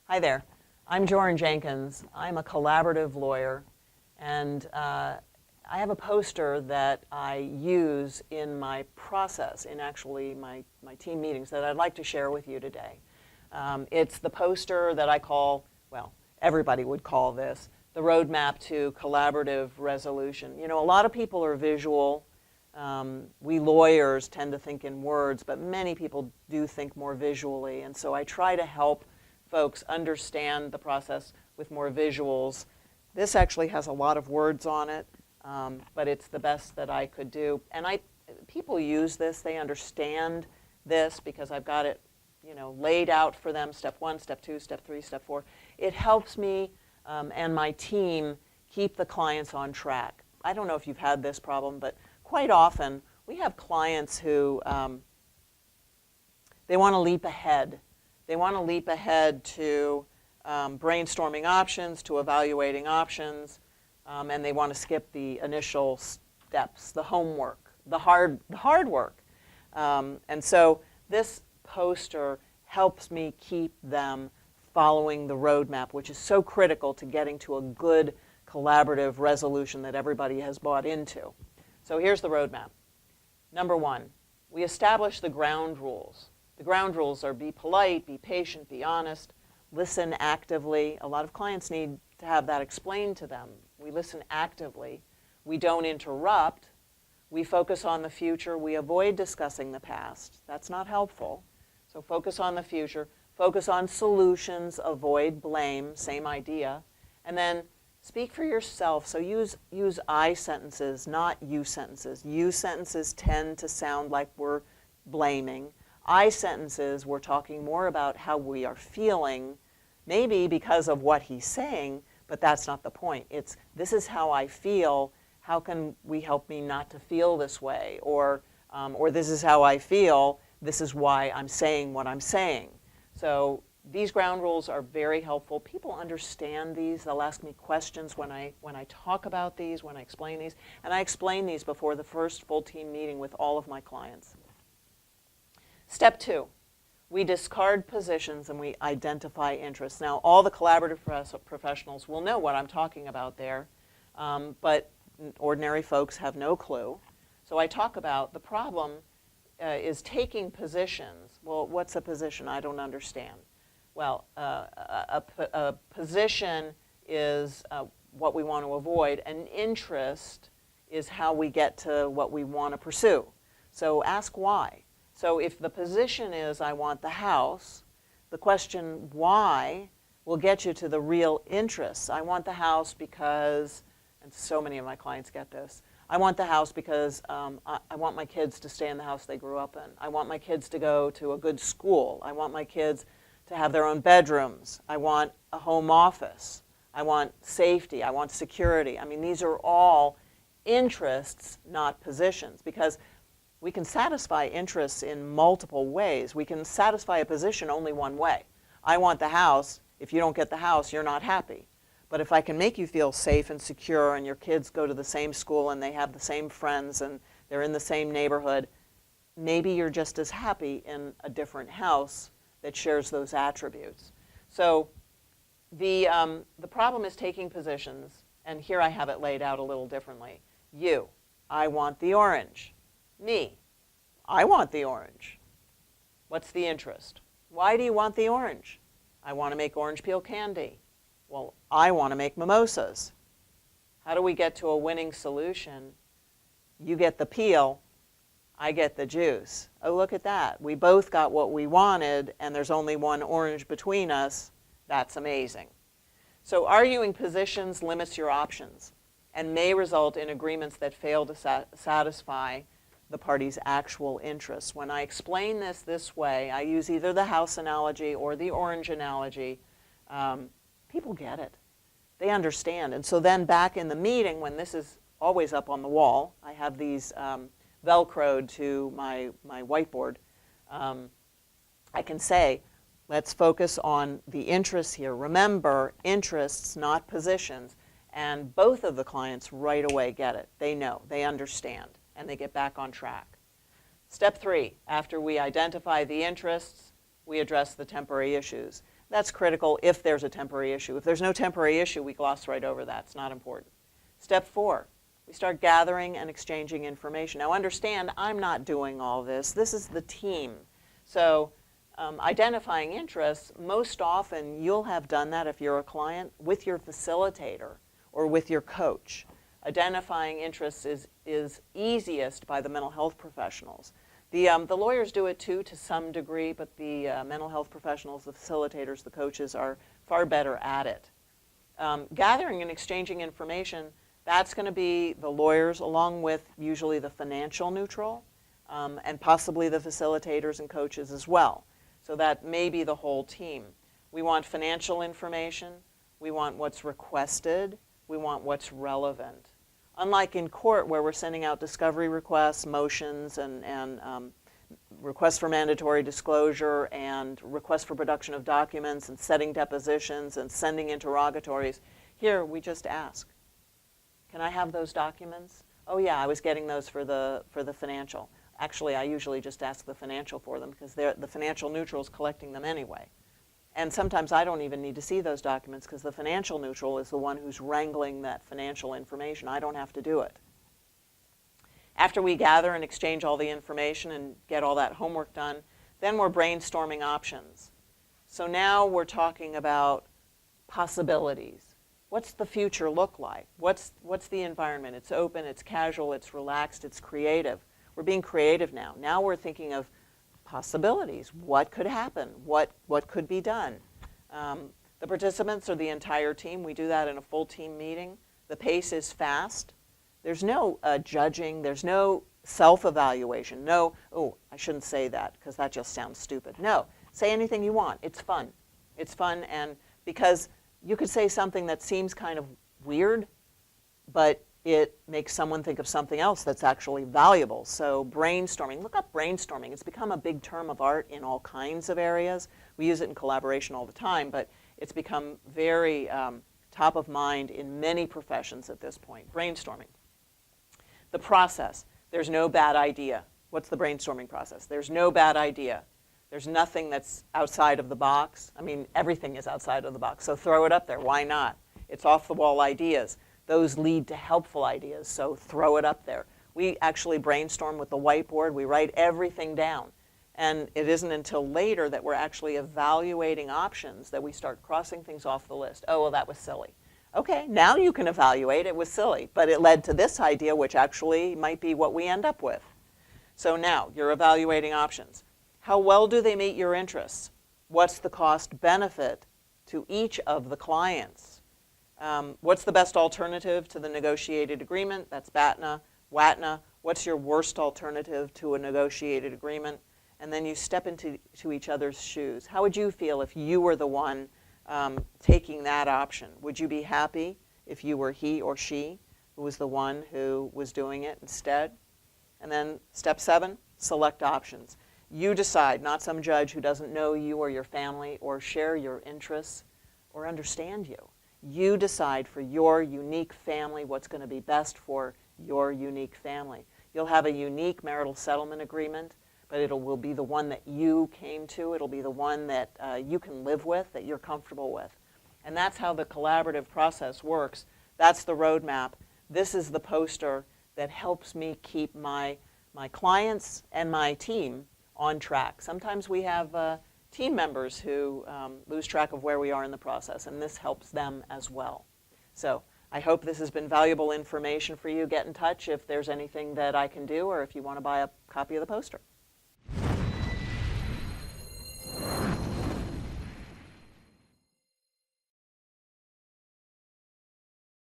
Hi there. I'm Joryn Jenkins. I'm a collaborative lawyer, and I have a poster that I use in my process, in actually my team meetings, that I'd like to share with you today. It's the poster that I call, well, everybody would call this, the roadmap to collaborative resolution. You know, a lot of people are visual. We lawyers tend to think in words, but many people do think more visually, and so I try to help folks understand the process with more visuals. This actually has a lot of words on it, but it's the best that I could do. And people use this, they understand this because I've got it, you know, laid out for them, step 1, step 2, step 3, step 4. It helps me and my team keep the clients on track. I don't know if you've had this problem, but quite often we have clients who they want to leap ahead. They want to leap ahead to brainstorming options, to evaluating options, and they want to skip the initial steps, the homework, the hard work. And so this poster helps me keep them following the roadmap, which is so critical to getting to a good collaborative resolution that everybody has bought into. So here's the roadmap. Number 1, we establish the ground rules. The ground rules are be polite, be patient, be honest, listen actively. A lot of clients need to have that explained to them. We listen actively. We don't interrupt. We focus on the future. We avoid discussing the past. That's not helpful. So focus on the future. Focus on solutions. Avoid blame. Same idea. And then speak for yourself. So use I sentences, not you sentences. You sentences tend to sound like we're blaming. I sentences, we're talking more about how we are feeling, maybe because of what he's saying, but that's not the point. It's, this is how I feel. How can we help me not to feel this way? Or this is how I feel. This is why I'm saying what I'm saying. So these ground rules are very helpful. People understand these. They'll ask me questions when I talk about these, when I explain these. And I explain these before the first full team meeting with all of my clients. Step 2, we discard positions and we identify interests. Now, all the collaborative professionals will know what I'm talking about there, but ordinary folks have no clue. So I talk about the problem is taking positions. Well, what's a position? I don't understand. Well, a position is what we want to avoid. An interest is how we get to what we want to pursue. So ask why. So if the position is I want the house, the question why will get you to the real interests. I want the house because, and so many of my clients get this, I want the house because I want my kids to stay in the house they grew up in. I want my kids to go to a good school. I want my kids to have their own bedrooms. I want a home office. I want safety. I want security. I mean, these are all interests, not positions, because we can satisfy interests in multiple ways. We can satisfy a position only one way. I want the house. If you don't get the house, you're not happy. But if I can make you feel safe and secure and your kids go to the same school and they have the same friends and they're in the same neighborhood, maybe you're just as happy in a different house that shares those attributes. So the problem is taking positions, and here I have it laid out a little differently. You, I want the orange. Me, I want the orange. What's the interest? Why do you want the orange? I want to make orange peel candy. Well, I want to make mimosas. How do we get to a winning solution? You get the peel, I get the juice. Oh, look at that. We both got what we wanted, and there's only one orange between us. That's amazing. So arguing positions limits your options and may result in agreements that fail to satisfy the party's actual interests. When I explain this way, I use either the house analogy or the orange analogy. People get it. They understand. And so then back in the meeting, when this is always up on the wall, I have these Velcroed to my whiteboard. I can say, let's focus on the interests here. Remember, interests, not positions. And both of the clients right away get it. They know, they understand, and they get back on track. Step 3, after we identify the interests, we address the temporary issues. That's critical if there's a temporary issue. If there's no temporary issue, we gloss right over that. It's not important. Step 4, we start gathering and exchanging information. Now understand, I'm not doing all this. This is the team. So identifying interests, most often you'll have done that if you're a client with your facilitator or with your coach. Identifying interests is easiest by the mental health professionals. The lawyers do it too to some degree, but the mental health professionals, the facilitators, the coaches are far better at it. Gathering and exchanging information, that's going to be the lawyers along with usually the financial neutral and possibly the facilitators and coaches as well. So that may be the whole team. We want financial information. We want what's requested. We want what's relevant. Unlike in court where we're sending out discovery requests, motions, and requests for mandatory disclosure and requests for production of documents and setting depositions and sending interrogatories, here we just ask, can I have those documents? Oh yeah, I was getting those for the financial. Actually, I usually just ask the financial for them because the financial neutral is collecting them anyway. And sometimes I don't even need to see those documents because the financial neutral is the one who's wrangling that financial information. I don't have to do it. After we gather and exchange all the information and get all that homework done, then we're brainstorming options. So now we're talking about possibilities. What's the future look like? What's the environment? It's open, it's casual, it's relaxed, it's creative. We're being creative now. Now we're thinking of possibilities. What could happen? What could be done? The participants are the entire team. We do that in a full team meeting. The pace is fast. There's no judging. There's no self-evaluation. No, oh, I shouldn't say that because that just sounds stupid. No, say anything you want. It's fun. It's fun, and because you could say something that seems kind of weird, but it makes someone think of something else that's actually valuable. So brainstorming, look up brainstorming. It's become a big term of art in all kinds of areas. We use it in collaboration all the time, but it's become very top of mind in many professions at this point. Brainstorming. The process, there's no bad idea. What's the brainstorming process? There's no bad idea. There's nothing that's outside of the box. I mean, everything is outside of the box, so throw it up there. Why not? It's off-the-wall ideas. Those lead to helpful ideas, so throw it up there. We actually brainstorm with the whiteboard. We write everything down. And it isn't until later that we're actually evaluating options that we start crossing things off the list. Oh, well, that was silly. Okay, now you can evaluate it was silly, but it led to this idea, which actually might be what we end up with. So now you're evaluating options. How well do they meet your interests? What's the cost benefit to each of the clients? What's the best alternative to the negotiated agreement? That's BATNA, WATNA. What's your worst alternative to a negotiated agreement? And then you step into each other's shoes. How would you feel if you were the one taking that option? Would you be happy if you were he or she who was the one who was doing it instead? And then step 7, select options. You decide, not some judge who doesn't know you or your family or share your interests or understand you. You decide for your unique family what's going to be best for your unique family. You'll have a unique marital settlement agreement, but it will be the one that you came to. It'll be the one that you can live with, that you're comfortable with. And that's how the collaborative process works. That's the roadmap. This is the poster that helps me keep my clients and my team on track. Sometimes we have team members who lose track of where we are in the process, and this helps them as well. So I hope this has been valuable information for you. Get in touch if there's anything that I can do or if you want to buy a copy of the poster.